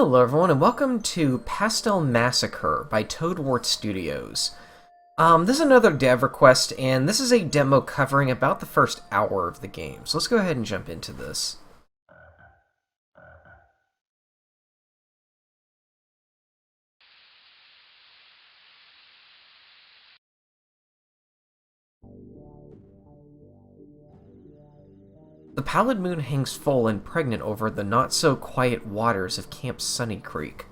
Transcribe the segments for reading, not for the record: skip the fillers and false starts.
Hello everyone and welcome to Pastel Massacre by Toadwort Studios. This is another dev request, and this is a demo covering about the first hour of the game. So let's go ahead and jump into this. The pallid moon hangs full and pregnant over the not-so-quiet waters of Camp Sunny Creek.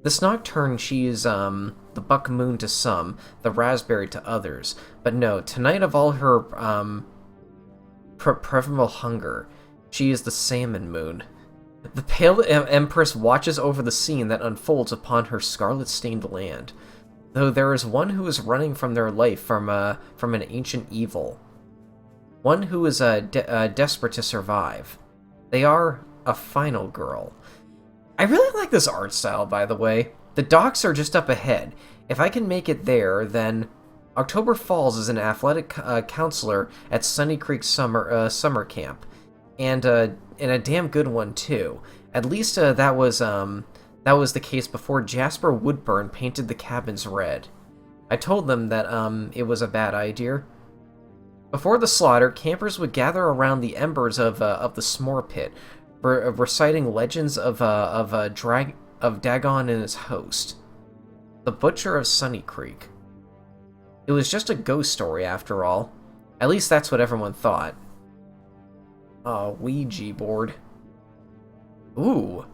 This nocturne, she is, the buck moon to some, the raspberry to others. But no, tonight of all her, primeval hunger, she is the salmon moon. The pale empress watches over the scene that unfolds upon her scarlet-stained land, though there is one who is running from their life from an ancient evil. One who is desperate to survive. They are a final girl. I really like this art style, by the way. The docks are just up ahead. If I can make it there, then October Falls is an athletic counselor at Sunny Creek summer camp, and a damn good one too. At least that was the case before Jasper Woodburn painted the cabins red. I told them that it was a bad idea. Before the slaughter, campers would gather around the embers of the s'more pit, reciting legends of Dagon and his host, the Butcher of Sunny Creek. It was just a ghost story, after all. At least that's what everyone thought. Oh, Ouija board. Ooh.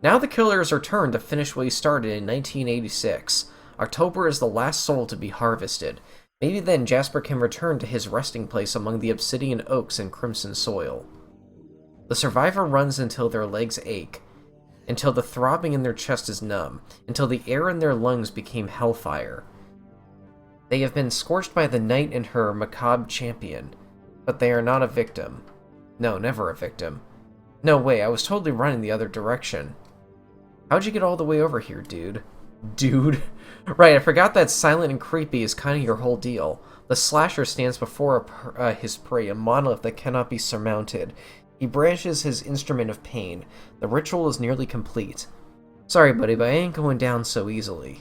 Now the killers return to finish what he started in 1986. October is the last soul to be harvested. Maybe then Jasper can return to his resting place among the obsidian oaks and crimson soil. The survivor runs until their legs ache, until the throbbing in their chest is numb, until the air in their lungs became hellfire. They have been scorched by the night and her macabre champion, but they are not a victim. No, never a victim. No way, I was totally running the other direction. How'd you get all the way over here, dude? Dude? Right, I forgot that silent and creepy is kind of your whole deal. The slasher stands before his prey, a monolith that cannot be surmounted. He brandishes his instrument of pain. The ritual is nearly complete. Sorry, buddy, but I ain't going down so easily.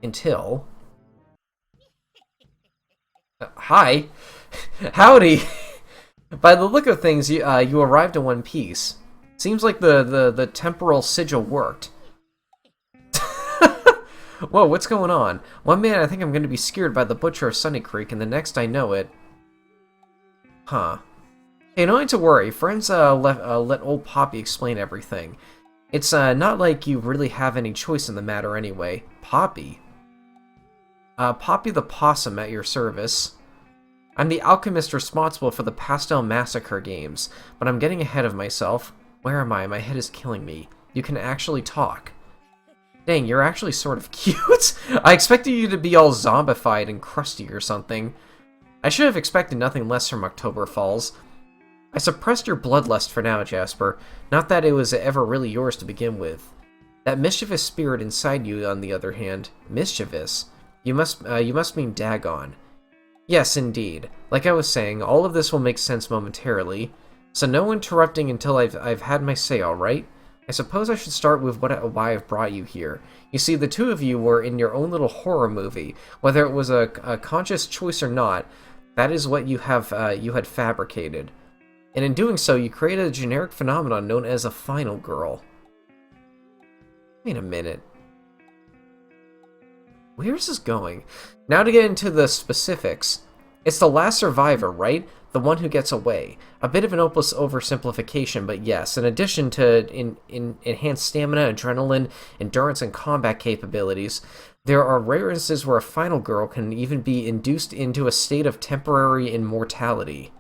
Until... hi! Howdy! By the look of things, you arrived in one piece. Seems like the temporal sigil worked. Whoa, what's going on? One minute I think I'm going to be scared by the Butcher of Sunny Creek, and the next I know it... Huh. Hey, no need to worry. Friends let old Poppy explain everything. It's not like you really have any choice in the matter anyway. Poppy? Poppy the Possum at your service. I'm the alchemist responsible for the Pastel Massacre games, but I'm getting ahead of myself. Where am I? My head is killing me. You can actually talk. Dang, you're actually sort of cute. I expected you to be all zombified and crusty or something. I should have expected nothing less from October Falls. I suppressed your bloodlust for now, Jasper. Not that it was ever really yours to begin with. That mischievous spirit inside you, on the other hand, mischievous. You must mean Dagon. Yes, indeed. Like I was saying, all of this will make sense momentarily. So no interrupting until I've had my say, all right? I suppose I should start with why I've brought you here. You see, the two of you were in your own little horror movie. Whether it was a conscious choice or not, that is what you had fabricated. And in doing so, you created a generic phenomenon known as a final girl. Wait a minute. Where's this going? Now to get into the specifics. It's the last survivor, right? The one who gets away. A bit of an opus oversimplification, but yes, in addition to enhanced stamina, adrenaline, endurance, and combat capabilities, there are rare instances where a final girl can even be induced into a state of temporary immortality.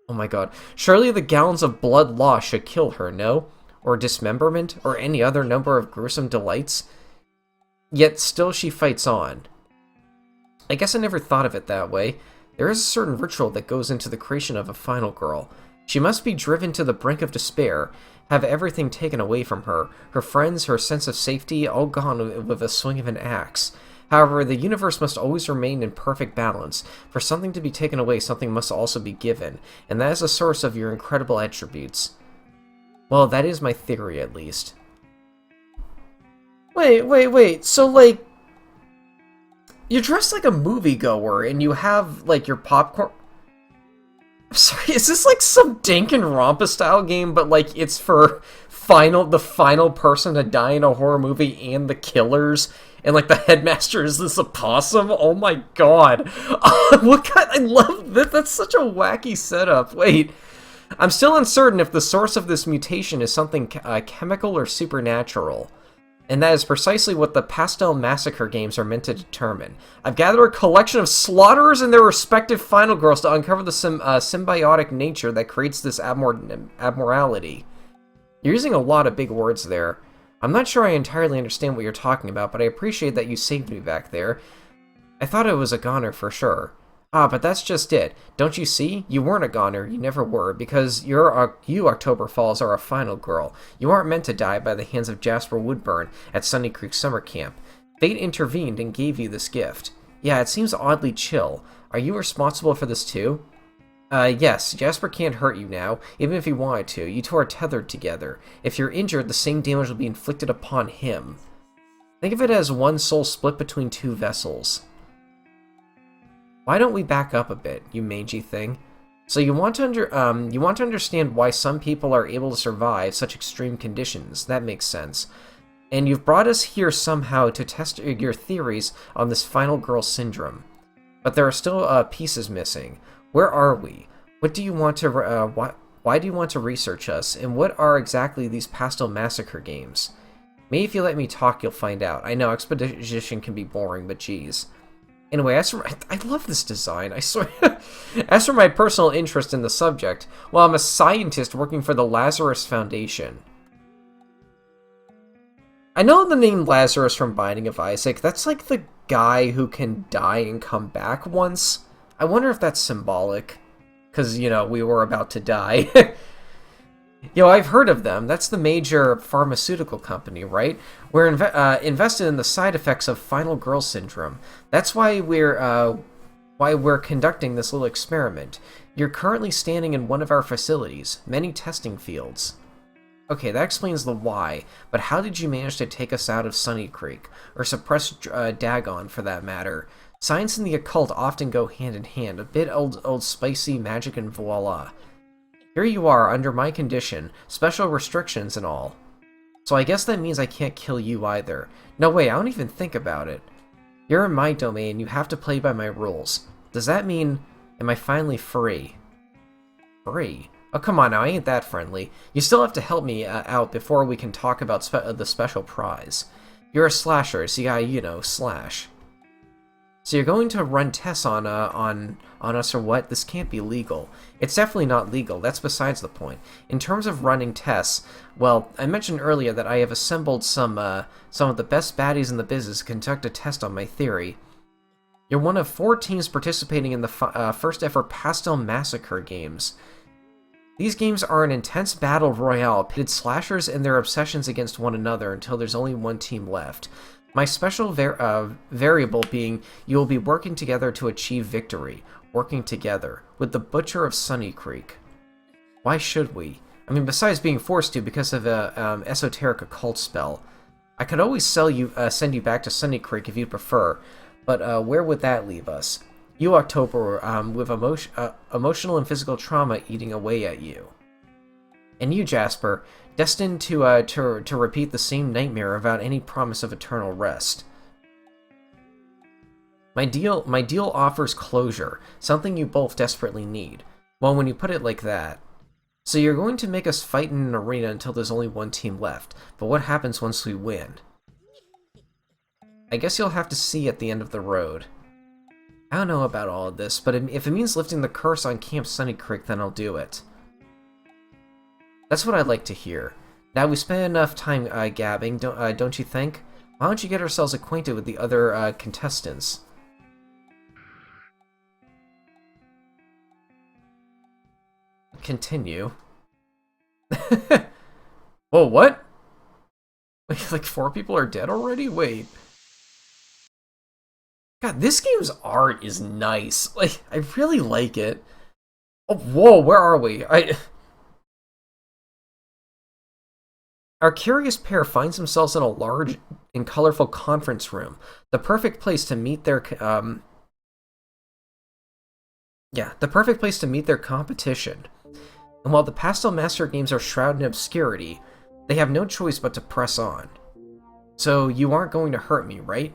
Oh my god. Surely the gallons of blood lost should kill her, no? Or dismemberment, or any other number of gruesome delights? Yet still she fights on. I guess I never thought of it that way. There is a certain ritual that goes into the creation of a final girl. She must be driven to the brink of despair, have everything taken away from her, her friends, her sense of safety, all gone with a swing of an axe. However, the universe must always remain in perfect balance. For something to be taken away, something must also be given, and that is the source of your incredible attributes. Well, that is my theory, at least. Wait. So, like, you're dressed like a moviegoer, and you have, like, your popcorn... I'm sorry, is this like some Danganronpa style game, but like it's for the final person to die in a horror movie and the killers, and like the headmaster is this opossum? Oh my god. What kind? I love that. That's such a wacky setup. Wait, I'm still uncertain if the source of this mutation is something chemical or supernatural. And that is precisely what the Pastel Massacre games are meant to determine. I've gathered a collection of slaughterers and their respective final girls to uncover the symbiotic nature that creates this abnormality. You're using a lot of big words there. I'm not sure I entirely understand what you're talking about, but I appreciate that you saved me back there. I thought it was a goner for sure. Ah, but that's just it. Don't you see? You weren't a goner. You never were, because you, October Falls, are a final girl. You aren't meant to die by the hands of Jasper Woodburn at Sunny Creek Summer Camp. Fate intervened and gave you this gift. Yeah, it seems oddly chill. Are you responsible for this too? Yes. Jasper can't hurt you now, even if he wanted to. You two are tethered together. If you're injured, the same damage will be inflicted upon him. Think of it as one soul split between two vessels. Why don't we back up a bit, you mangy thing? So you want to understand why some people are able to survive such extreme conditions. That makes sense. And you've brought us here somehow to test your theories on this final girl syndrome. But there are still pieces missing. Where are we? What do you want to why do you want to research us? And what are exactly these Pastel Massacre games? Maybe if you let me talk, you'll find out. I know exposition can be boring, but geez. Anyway, I love this design, I swear. As for my personal interest in the subject, well, I'm a scientist working for the Lazarus Foundation. I know the name Lazarus from Binding of Isaac. That's like the guy who can die and come back once. I wonder if that's symbolic. Because, you know, we were about to die. Yo, I've heard of them. That's the major pharmaceutical company, right? We're invested in the side effects of final girl syndrome. That's why we're conducting this little experiment. You're currently standing in one of our facilities, many testing fields. Okay, that explains the why, but how did you manage to take us out of Sunny Creek, or suppress Dagon for that matter? Science and the occult often go hand in hand. A bit old spicy magic and voila. Here you are, under my condition, special restrictions and all. So I guess that means I can't kill you either. No way, I don't even think about it. You're in my domain, you have to play by my rules. Does that mean, am I finally free? Free? Oh, come on now, I ain't that friendly. You still have to help me out before we can talk about the special prize. You're a slasher, so you gotta, you know, slash. So you're going to run tests on us or what? This can't be legal. It's definitely not legal, that's besides the point. In terms of running tests, well, I mentioned earlier that I have assembled some of the best baddies in the business to conduct a test on my theory. You're one of 4 teams participating in the first ever Pastel Massacre games. These games are an intense battle royale, pitted slashers and their obsessions against one another until there's only one team left. My special variable being you will be working together to achieve victory. Working together. With the Butcher of Sunny Creek. Why should we? I mean, besides being forced to because of a esoteric occult spell. I could always send you back to Sunny Creek if you prefer, but where would that leave us? You, October, with emotional and physical trauma eating away at you. And you, Jasper, destined to repeat the same nightmare without any promise of eternal rest. My deal offers closure, something you both desperately need. Well, when you put it like that. So you're going to make us fight in an arena until there's only one team left, but what happens once we win? I guess you'll have to see at the end of the road. I don't know about all of this, but if it means lifting the curse on Camp Sunny Creek, then I'll do it. That's what I'd like to hear. Now we spent enough time gabbing, don't you think? Why don't you get ourselves acquainted with the other contestants? Continue. Whoa, what? Wait, like 4 people are dead already? Wait. God, this game's art is nice. Like, I really like it. Oh, whoa, where are we? Our curious pair finds themselves in a large and colorful conference room, the perfect place to meet their the perfect place to meet their competition. And while the Pastel Massacre games are shrouded in obscurity, they have no choice but to press on. So you aren't going to hurt me, right?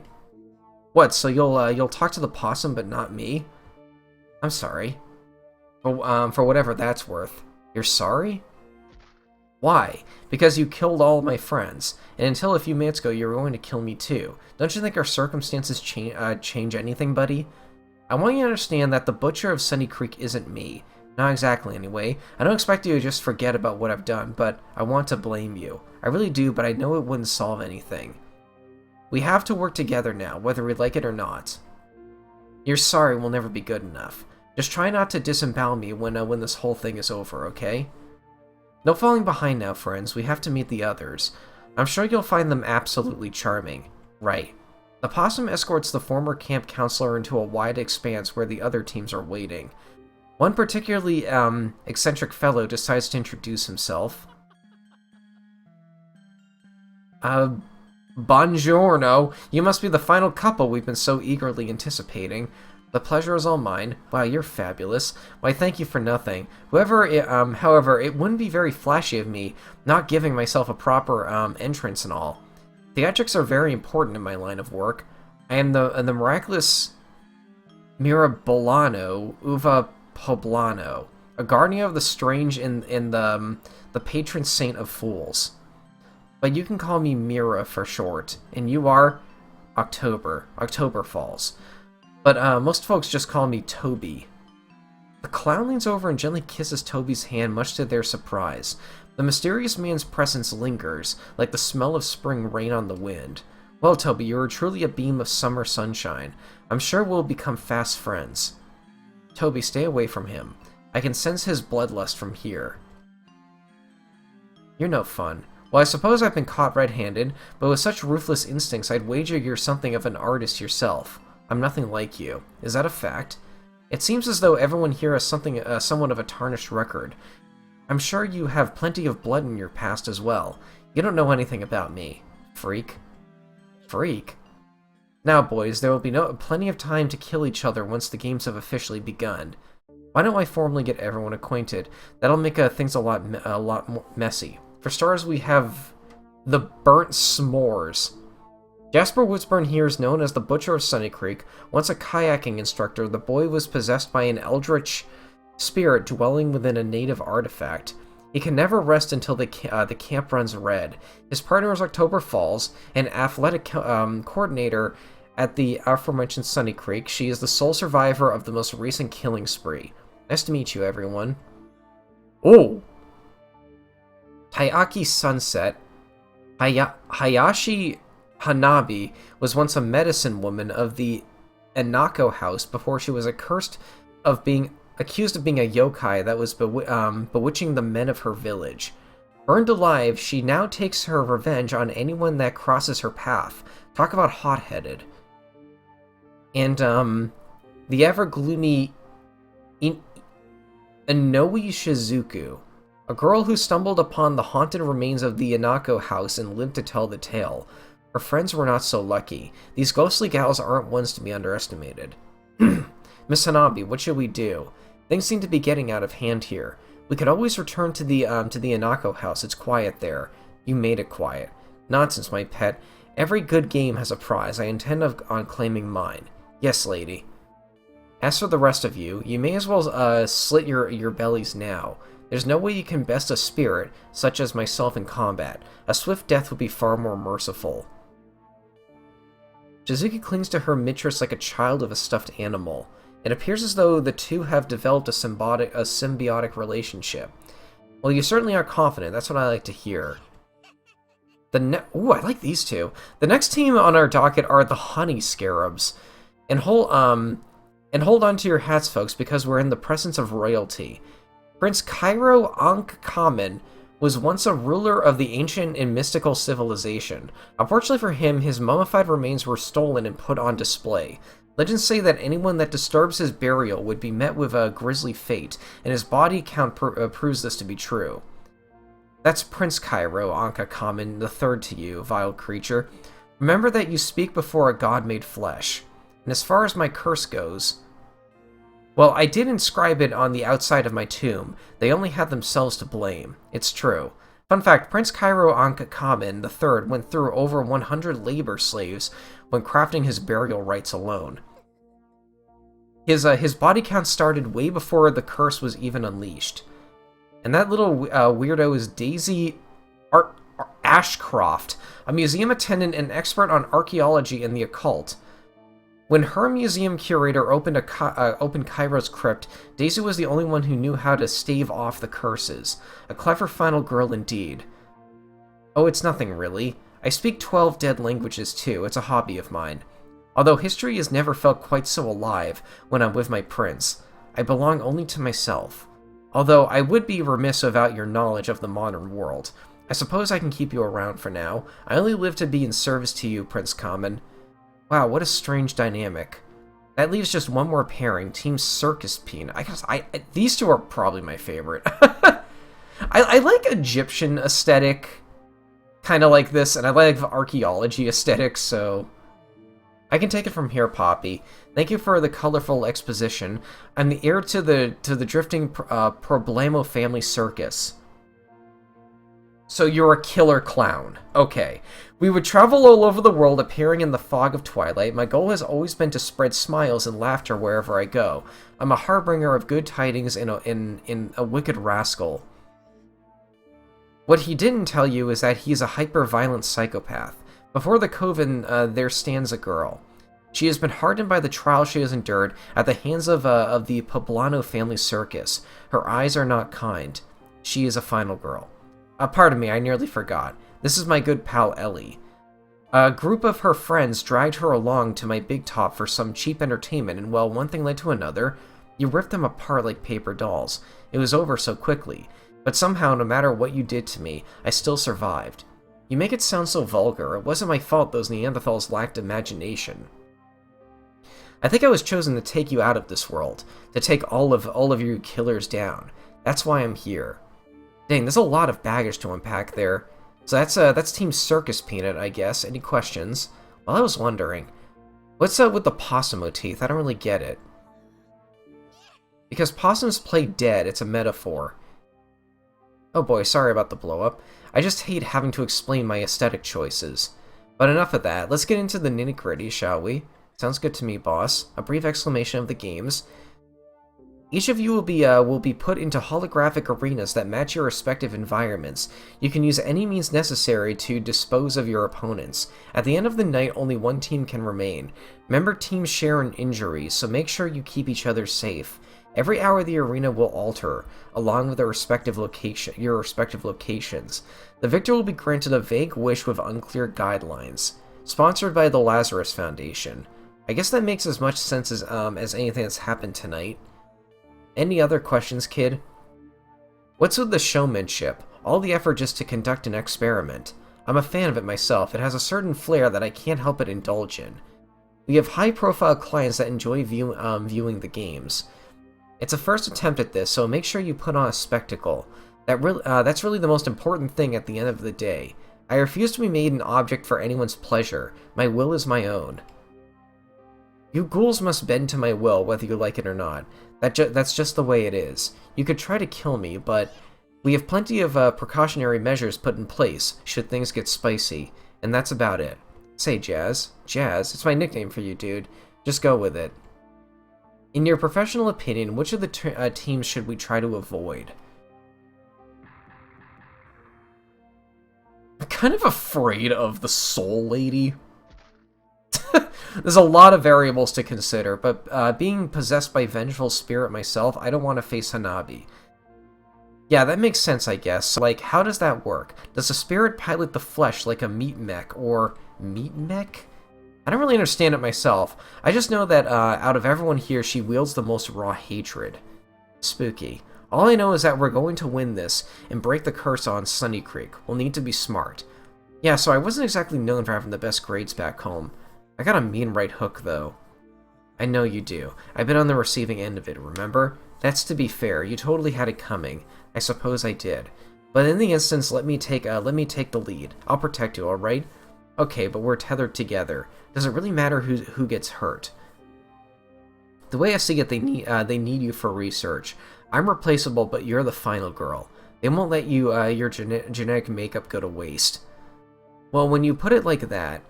What? So you'll talk to the possum but not me? I'm sorry. For whatever that's worth. You're sorry? Why? Because you killed all of my friends, and until a few minutes ago you were going to kill me too. Don't you think our circumstances change anything, buddy? I want you to understand that the Butcher of Sunny Creek isn't me. Not exactly, anyway. I don't expect you to just forget about what I've done, but I want to blame you. I really do, but I know it wouldn't solve anything. We have to work together now, whether we like it or not. Your sorry will never be good enough. Just try not to disembowel me when this whole thing is over, okay? No falling behind now, friends. We have to meet the others. I'm sure you'll find them absolutely charming. Right. The possum escorts the former camp counselor into a wide expanse where the other teams are waiting. One particularly eccentric fellow decides to introduce himself. Buongiorno. You must be the final couple we've been so eagerly anticipating. The pleasure is all mine. Wow, you're fabulous. Why, thank you for nothing. However, it wouldn't be very flashy of me, not giving myself a proper entrance and all. Theatrics are very important in my line of work. I am the miraculous Mirabolano Uva Poblano, a guardian of the strange and the patron saint of fools. But you can call me Mira for short, and you are October Falls. But most folks just call me Toby. The clown leans over and gently kisses Toby's hand, much to their surprise. The mysterious man's presence lingers, like the smell of spring rain on the wind. Well, Toby, you are truly a beam of summer sunshine. I'm sure we'll become fast friends. Toby, stay away from him. I can sense his bloodlust from here. You're no fun. Well, I suppose I've been caught red-handed, but with such ruthless instincts, I'd wager you're something of an artist yourself. I'm nothing like you. Is that a fact? It seems as though everyone here has somewhat of a tarnished record. I'm sure you have plenty of blood in your past as well. You don't know anything about me. Freak. Freak? Now, boys, there will be plenty of time to kill each other once the games have officially begun. Why don't I formally get everyone acquainted? That'll make things a lot more messy. For starters, we have the burnt s'mores. Jasper Woodsburn here is known as the Butcher of Sunny Creek. Once a kayaking instructor, the boy was possessed by an eldritch spirit dwelling within a native artifact. He can never rest until the camp runs red. His partner is October Falls, an athletic coordinator at the aforementioned Sunny Creek. She is the sole survivor of the most recent killing spree. Nice to meet you, everyone. Oh! Tayaki Sunset. Hayashi Hanabi was once a medicine woman of the Enako house before she was accused of being a yokai that was bewitching the men of her village. Burned alive, she now takes her revenge on anyone that crosses her path. Talk about hot-headed. And, the ever-gloomy Inoue Shizuku, a girl who stumbled upon the haunted remains of the Inako house and lived to tell the tale. Her friends were not so lucky. These ghostly gals aren't ones to be underestimated. Miss Hanabi, what should we do? Things seem to be getting out of hand here. We could always return to the Inako house. It's quiet there. You made it quiet. Nonsense, my pet. Every good game has a prize. I intend on claiming mine. Yes, lady. As for the rest of you, you may as well slit your bellies now. There's no way you can best a spirit, such as myself, in combat. A swift death would be far more merciful. Shizuki clings to her mistress like a child of a stuffed animal. It appears as though the two have developed a symbiotic relationship. Well, you certainly are confident. That's what I like to hear. Ooh, I like these two. The next team on our docket are the Honey Scarabs. And hold on to your hats, folks, because we're in the presence of royalty. Prince Cairo Ankh-Kamen was once a ruler of the ancient and mystical civilization. Unfortunately for him, his mummified remains were stolen and put on display. Legends say that anyone that disturbs his burial would be met with a grisly fate, and his body count proves this to be true. That's Prince Cairo, Anka Kamen, the third to you, vile creature. Remember that you speak before a god made flesh. And as far as my curse goes, well, I did inscribe it on the outside of my tomb. They only had themselves to blame. It's true. Fun fact, Prince Cairo Anka Kamen III went through over 100 labor slaves when crafting his burial rites alone. His body count started way before the curse was even unleashed. And that little weirdo is Daisy Ashcroft, a museum attendant and expert on archaeology and the occult. When her museum curator opened Cairo's crypt, Daisy was the only one who knew how to stave off the curses. A clever final girl indeed. Oh, it's nothing really. I speak 12 dead languages too, it's a hobby of mine. Although history has never felt quite so alive when I'm with my prince, I belong only to myself. Although I would be remiss without your knowledge of the modern world. I suppose I can keep you around for now. I only live to be in service to you, Prince Kamen. Wow, what a strange dynamic. That leaves just one more pairing, Team Circus Peen. I guess these two are probably my favorite. I like Egyptian aesthetic, kind of like this, and I like the archaeology aesthetic, so I can take it from here, Poppy. Thank you for the colorful exposition. I'm the heir to the drifting Problemo family circus. So you're a killer clown. Okay. We would travel all over the world appearing in the fog of twilight. My goal has always been to spread smiles and laughter wherever I go. I'm a harbinger of good tidings in a wicked rascal. What he didn't tell you is that he's a hyper-violent psychopath. Before the coven, there stands a girl. She has been hardened by the trial she has endured at the hands of the Poblano family circus. Her eyes are not kind. She is a final girl. Pardon me, I nearly forgot. This is my good pal Ellie. A group of her friends dragged her along to my big top for some cheap entertainment, and well, one thing led to another. You ripped them apart like paper dolls. It was over so quickly. But somehow, no matter what you did to me, I still survived. You make it sound so vulgar. It wasn't my fault those Neanderthals lacked imagination. I think I was chosen to take you out of this world, to take all of you killers down. That's why I'm here. Dang, there's a lot of baggage to unpack there. So that's Team Circus Peanut, I guess. Any questions? Well, I was wondering, what's up with the possum motif? I don't really get it. Because possums play dead, it's a metaphor. Oh boy, sorry about the blow-up. I just hate having to explain my aesthetic choices. But enough of that, let's get into the nitty-gritty, shall we? Sounds good to me, boss. A brief exclamation of the games. Each of you will be put into holographic arenas that match your respective environments. You can use any means necessary to dispose of your opponents. At the end of the night, only one team can remain. Member teams share in injuries, so make sure you keep each other safe. Every hour the arena will alter, along with your respective locations. The victor will be granted a vague wish with unclear guidelines. Sponsored by the Lazarus Foundation. I guess that makes as much sense as anything that's happened tonight. Any other questions, kid? What's with the showmanship? All the effort just to conduct an experiment. I'm a fan of it myself. It has a certain flair that I can't help but indulge in. We have high-profile clients that enjoy viewing the games. It's a first attempt at this, so make sure you put on a spectacle. That's really the most important thing at the end of the day. I refuse to be made an object for anyone's pleasure. My will is my own. You ghouls must bend to my will, whether you like it or not. That's just the way it is. You could try to kill me, but we have plenty of precautionary measures put in place, should things get spicy. And that's about it. Say, Jazz. Jazz? It's my nickname for you, dude. Just go with it. In your professional opinion, which of the teams should we try to avoid? I'm kind of afraid of the Soul Lady. There's a lot of variables to consider, but being possessed by vengeful spirit myself, I don't want to face Hanabi. Yeah, that makes sense, I guess. Like, how does that work? Does the spirit pilot the flesh like a meat mech, or meat mech? I don't really understand it myself. I just know that out of everyone here, she wields the most raw hatred. Spooky. All I know is that we're going to win this and break the curse on Sunny Creek. We'll need to be smart. Yeah, so I wasn't exactly known for having the best grades back home. I got a mean right hook, though. I know you do. I've been on the receiving end of it, remember? That's to be fair. You totally had it coming. I suppose I did. But in the instance, let me take the lead. I'll protect you, all right? Okay, but we're tethered together. Does it really matter who gets hurt? The way I see it, they need you for research. I'm replaceable, but you're the final girl. They won't let you your genetic makeup go to waste. Well, when you put it like that,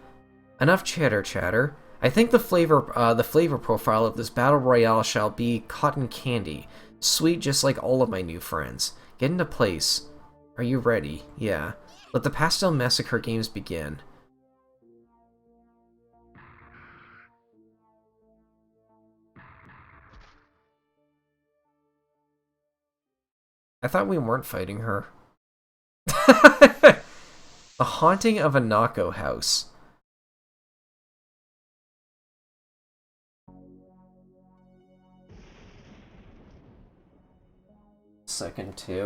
enough chatter. I think the flavor profile of this battle royale shall be cotton candy, sweet just like all of my new friends. Get into place. Are you ready? Yeah. Let the Pastel Massacre games begin. I thought we weren't fighting her. The Haunting of a Nako House. Second two.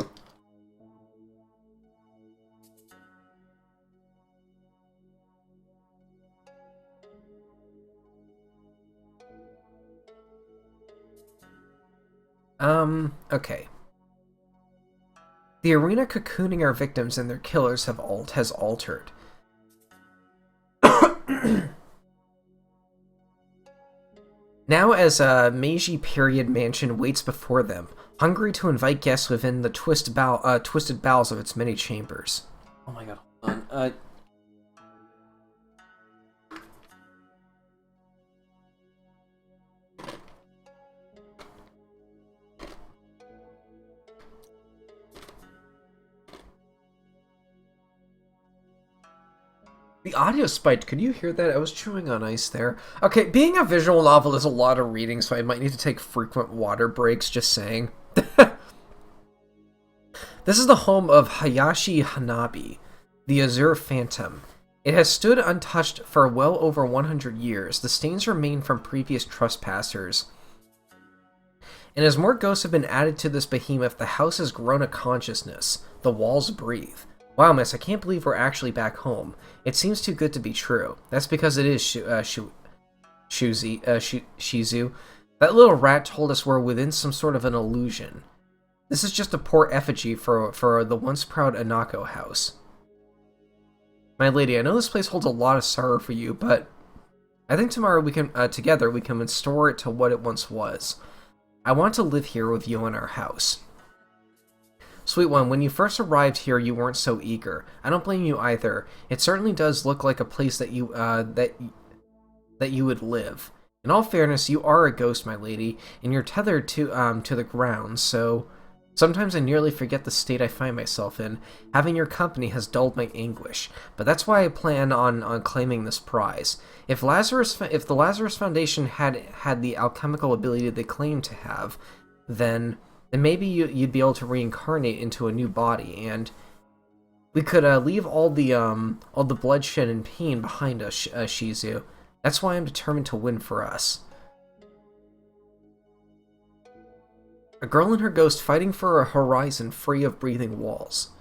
Okay. The arena cocooning our victims and their killers has altered. Now as a Meiji period mansion waits before them, hungry to invite guests within the twisted bowels of its many chambers. Oh my god, hold on. The audio spiked. Could you hear that? I was chewing on ice there. Okay, being a visual novel is a lot of reading, so I might need to take frequent water breaks, just saying. This is the home of Hayashi Hanabi, the Azure Phantom. It has stood untouched for well over 100 years. The stains remain from previous trespassers. And as more ghosts have been added to this behemoth, the house has grown a consciousness. The walls breathe. Wow, miss, I can't believe we're actually back home. It seems too good to be true. That's because it is Shizu. That little rat told us we're within some sort of an illusion. This is just a poor effigy for the once proud Anako house. My lady, I know this place holds a lot of sorrow for you, but I think tomorrow we can, together, we can restore it to what it once was. I want to live here with you in our house. Sweet one, when you first arrived here, you weren't so eager. I don't blame you either. It certainly does look like a place that you would live. In all fairness, you are a ghost, my lady, and you're tethered to the ground. So sometimes I nearly forget the state I find myself in. Having your company has dulled my anguish, but that's why I plan on claiming this prize. If the Lazarus Foundation had the alchemical ability they claim to have, then maybe you'd be able to reincarnate into a new body, and we could leave all the bloodshed and pain behind us, Shizu. That's why I'm determined to win for us. A girl and her ghost fighting for a horizon free of breathing walls.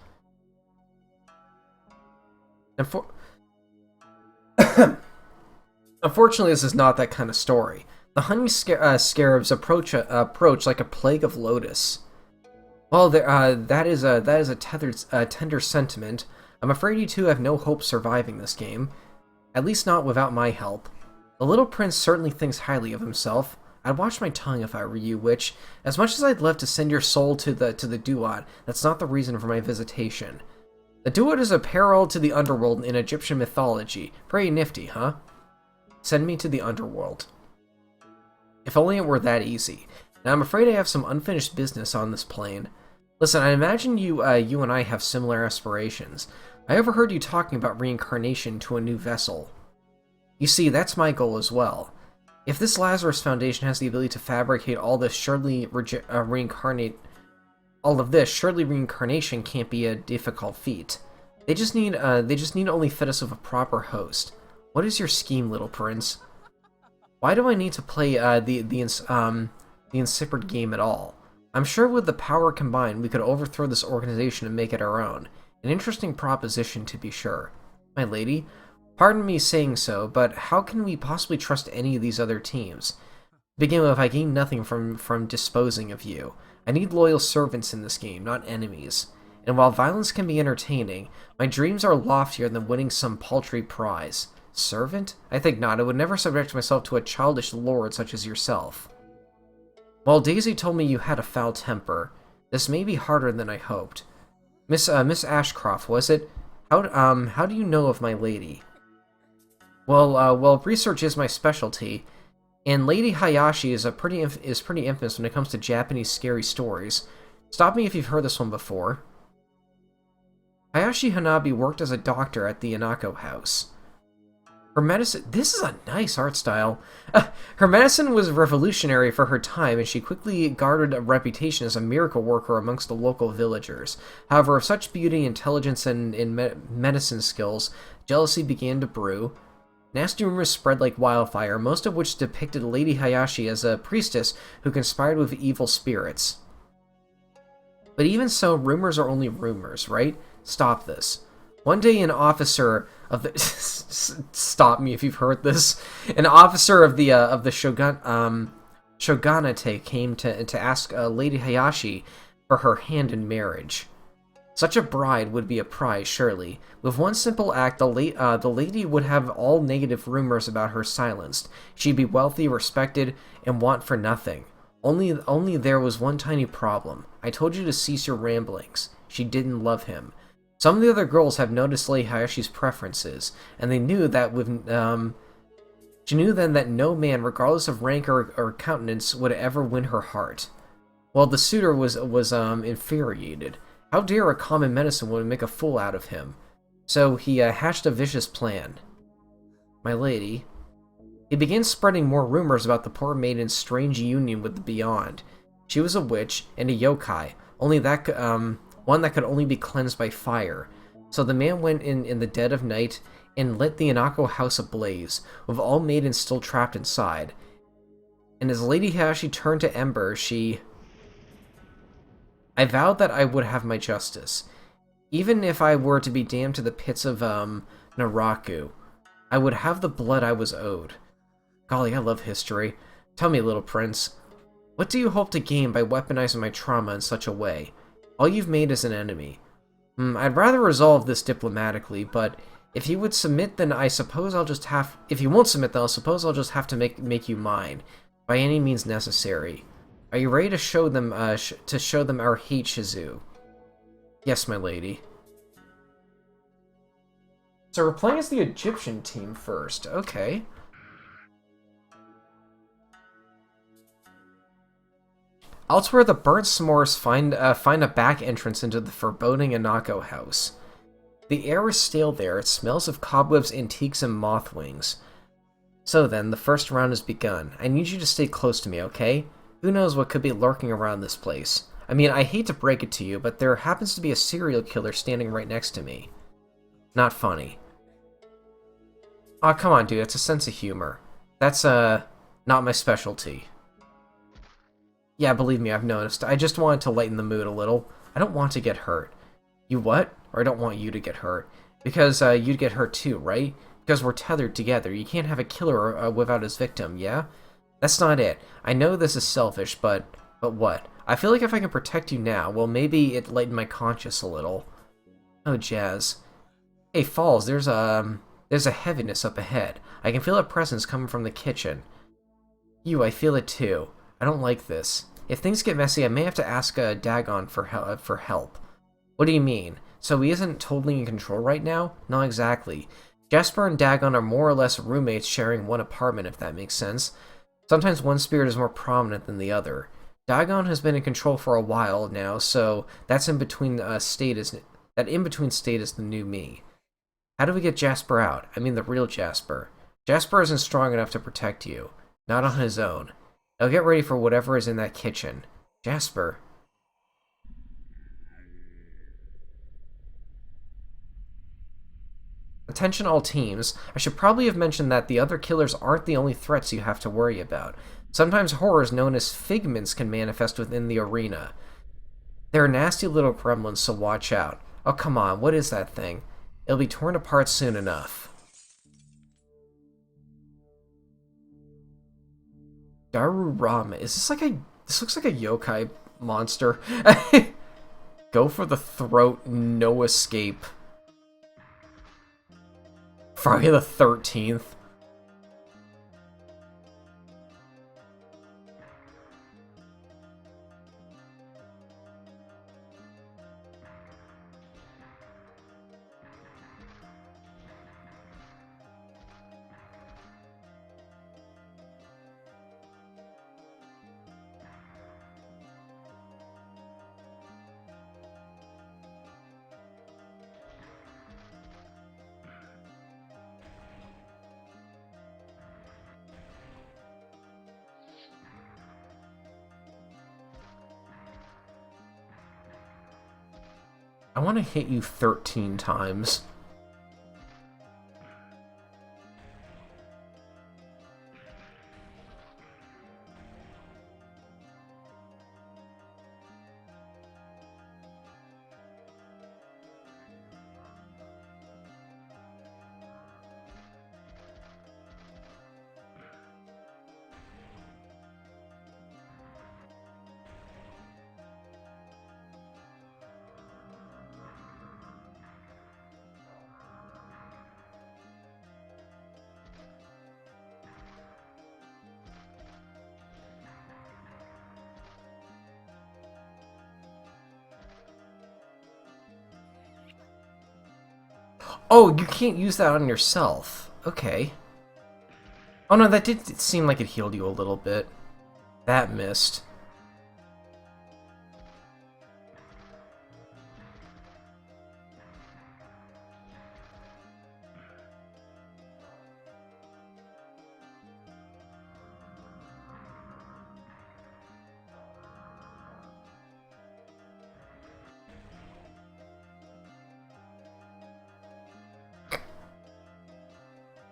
Unfortunately, this is not that kind of story. The honey scarabs approach like a plague of lotus. Well, that is a tender sentiment. I'm afraid you two have no hope surviving this game. At least not without my help. The little prince certainly thinks highly of himself. I'd watch my tongue if I were you, which, as much as I'd love to send your soul to the Duat, that's not the reason for my visitation. The Duat is a peril to the underworld in Egyptian mythology. Pretty nifty, huh? Send me to the underworld. If only it were that easy. Now I'm afraid I have some unfinished business on this plane. Listen, I imagine you and I have similar aspirations. I overheard you talking about reincarnation to a new vessel. You see, that's my goal as well. If this Lazarus Foundation has the ability to fabricate all this, surely reincarnation can't be a difficult feat. They just need to only fit us with a proper host. What is your scheme, little prince? Why do I need to play the insipid game at all? I'm sure with the power combined, we could overthrow this organization and make it our own. An interesting proposition, to be sure. My lady, pardon me saying so, but how can we possibly trust any of these other teams? To begin with, I gain nothing from disposing of you. I need loyal servants in this game, not enemies. And while violence can be entertaining, my dreams are loftier than winning some paltry prize. Servant? I think not. I would never subject myself to a childish lord such as yourself. Well, Daisy told me you had a foul temper. This may be harder than I hoped. Miss Ashcroft, was it? How do you know of my lady? Well, research is my specialty, and Lady Hayashi is pretty infamous when it comes to Japanese scary stories. Stop me if you've heard this one before. Hayashi Hanabi worked as a doctor at the Inako House. Her medicine... This is a nice art style. Her medicine was revolutionary for her time, and she quickly garnered a reputation as a miracle worker amongst the local villagers. However, of such beauty, intelligence, and medicine skills, jealousy began to brew. Nasty rumors spread like wildfire, most of which depicted Lady Hayashi as a priestess who conspired with evil spirits. But even so, rumors are only rumors, right? Stop this. One day, an officer of the stop me if you've heard this. An officer of the shogunate came to ask Lady Hayashi for her hand in marriage. Such a bride would be a prize, surely. With one simple act, the lady would have all negative rumors about her silenced. She'd be wealthy, respected, and want for nothing. Only there was one tiny problem. I told you to cease your ramblings. She didn't love him. Some of the other girls have noticed Lady Hayashi's preferences, and they knew that she knew then that no man, regardless of rank or countenance, would ever win her heart. Well, the suitor was infuriated. How dare a common medicine woman make a fool out of him? So he hatched a vicious plan. My lady. He began spreading more rumors about the poor maiden's strange union with the beyond. She was a witch and a yokai, only that one that could only be cleansed by fire. So the man went in the dead of night and lit the Inako house ablaze, with all maidens still trapped inside. And as Lady Hayashi turned to ember, I vowed that I would have my justice. Even if I were to be damned to the pits of, Naraku, I would have the blood I was owed. Golly, I love history. Tell me, little prince, what do you hope to gain by weaponizing my trauma in such a way? All you've made is an enemy. I'd rather resolve this diplomatically, but if you would submit, then I suppose I'll just have... If you won't submit, then I suppose I'll just have to make you mine, by any means necessary. Are you ready to show them, our hate, Shizu? Yes, my lady. So we're playing as the Egyptian team first. Okay. Elsewhere, the burnt s'mores find a back entrance into the foreboding Inako house. The air is stale there. It smells of cobwebs, antiques, and moth wings. So then, the first round has begun. I need you to stay close to me, okay? Who knows what could be lurking around this place? I mean, I hate to break it to you, but there happens to be a serial killer standing right next to me. Not funny. Aw, come on, dude. It's a sense of humor. That's, not my specialty. Yeah, believe me, I've noticed. I just wanted to lighten the mood a little. I don't want to get hurt. You what? Or I don't want you to get hurt. Because, you'd get hurt too, right? Because we're tethered together. You can't have a killer without his victim, yeah? That's not it. I know this is selfish, but what? I feel like if I can protect you now, well, maybe it lighten my conscience a little. Oh, Jazz. Hey, Falls, there's a heaviness up ahead. I can feel a presence coming from the kitchen. I feel it too. I don't like this. If things get messy, I may have to ask Dagon for help. What do you mean? So he isn't totally in control right now? Not exactly. Jasper and Dagon are more or less roommates sharing one apartment, if that makes sense. Sometimes one spirit is more prominent than the other. Dagon has been in control for a while now, so that in-between state is the new me. How do we get Jasper out? I mean the real Jasper. Jasper isn't strong enough to protect you. Not on his own. Now get ready for whatever is in that kitchen. Jasper. Attention all teams. I should probably have mentioned that the other killers aren't the only threats you have to worry about. Sometimes horrors known as figments can manifest within the arena. They're nasty little gremlins, so watch out. Oh, come on, what is that thing? It'll be torn apart soon enough. Darurama. Is this like this looks like a yokai monster. Go for the throat, no escape. Friday the 13th. I want to hit you 13 times. Oh, you can't use that on yourself. Okay. Oh no, that did seem like it healed you a little bit. That missed.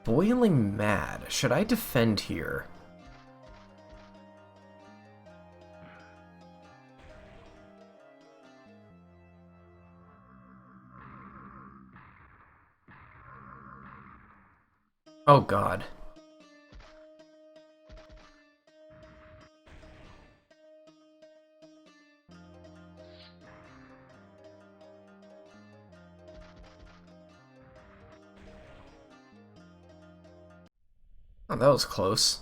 Boiling mad. Should I defend here? Oh god. Oh, that was close.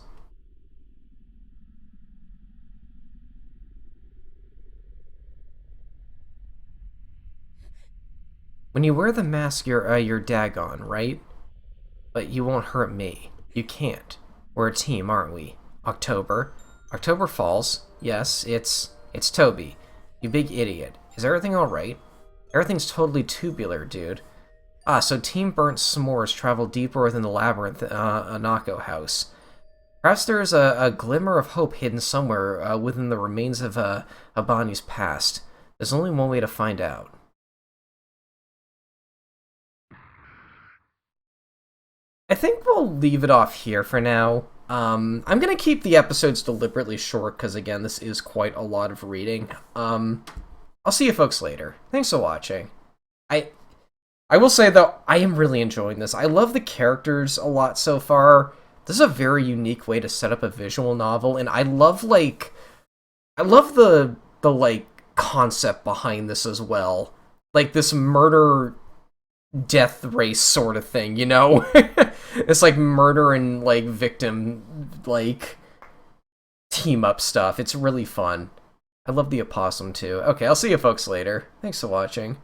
When you wear the mask, you're Dagon, right? But you won't hurt me. You can't. We're a team, aren't we? October. October Falls. Yes, it's Toby. You big idiot. Is everything alright? Everything's totally tubular, dude. Ah, so Team Burnt S'mores travel deeper within the labyrinth, Anako House. Perhaps there is a glimmer of hope hidden somewhere within the remains of Abani's past. There's only one way to find out. I think we'll leave it off here for now. I'm going to keep the episodes deliberately short because, again, this is quite a lot of reading. I'll see you folks later. Thanks for watching. I will say, though, I am really enjoying this. I love the characters a lot so far. This is a very unique way to set up a visual novel, and I love the like, concept behind this as well. Like, this murder death race sort of thing, you know? It's like murder and, like, victim, like, team-up stuff. It's really fun. I love the opossum, too. Okay, I'll see you folks later. Thanks for watching.